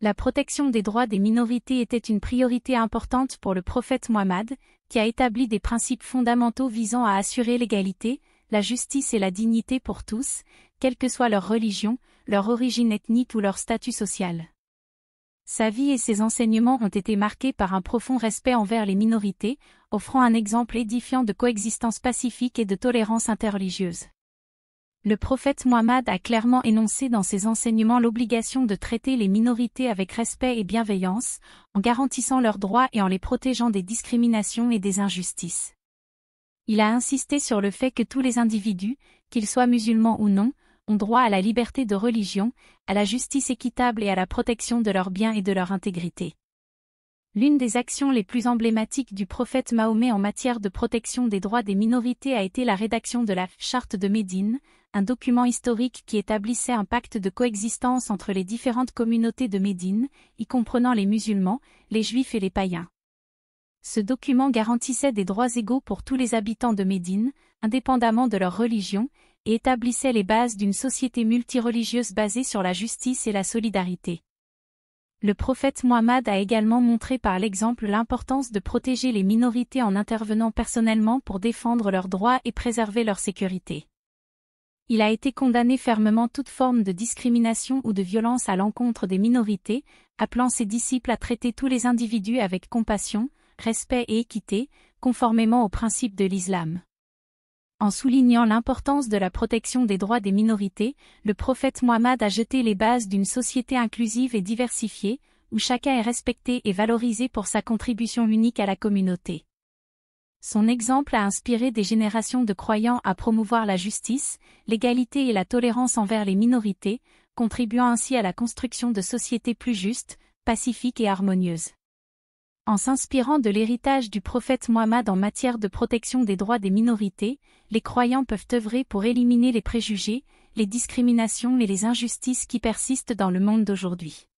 La protection des droits des minorités était une priorité importante pour le prophète Mohammed, qui a établi des principes fondamentaux visant à assurer l'égalité, la justice et la dignité pour tous, quelle que soit leur religion, leur origine ethnique ou leur statut social. Sa vie et ses enseignements ont été marqués par un profond respect envers les minorités, offrant un exemple édifiant de coexistence pacifique et de tolérance interreligieuse. Le prophète Mohammed a clairement énoncé dans ses enseignements l'obligation de traiter les minorités avec respect et bienveillance, en garantissant leurs droits et en les protégeant des discriminations et des injustices. Il a insisté sur le fait que tous les individus, qu'ils soient musulmans ou non, ont droit à la liberté de religion, à la justice équitable et à la protection de leurs biens et de leur intégrité. L'une des actions les plus emblématiques du prophète Mahomet en matière de protection des droits des minorités a été la rédaction de la Charte de Médine, un document historique qui établissait un pacte de coexistence entre les différentes communautés de Médine, y comprenant les musulmans, les juifs et les païens. Ce document garantissait des droits égaux pour tous les habitants de Médine, indépendamment de leur religion, et établissait les bases d'une société multireligieuse basée sur la justice et la solidarité. Le prophète Mohammed a également montré par l'exemple l'importance de protéger les minorités en intervenant personnellement pour défendre leurs droits et préserver leur sécurité. Il a été condamné fermement toute forme de discrimination ou de violence à l'encontre des minorités, appelant ses disciples à traiter tous les individus avec compassion, respect et équité, conformément aux principes de l'islam. En soulignant l'importance de la protection des droits des minorités, le prophète Mohammed a jeté les bases d'une société inclusive et diversifiée, où chacun est respecté et valorisé pour sa contribution unique à la communauté. Son exemple a inspiré des générations de croyants à promouvoir la justice, l'égalité et la tolérance envers les minorités, contribuant ainsi à la construction de sociétés plus justes, pacifiques et harmonieuses. En s'inspirant de l'héritage du prophète Mohammed en matière de protection des droits des minorités, les croyants peuvent œuvrer pour éliminer les préjugés, les discriminations et les injustices qui persistent dans le monde d'aujourd'hui.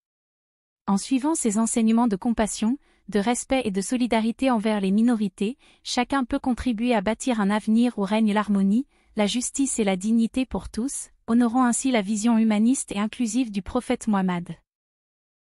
En suivant ces enseignements de compassion, de respect et de solidarité envers les minorités, chacun peut contribuer à bâtir un avenir où règne l'harmonie, la justice et la dignité pour tous, honorant ainsi la vision humaniste et inclusive du prophète Mohammed.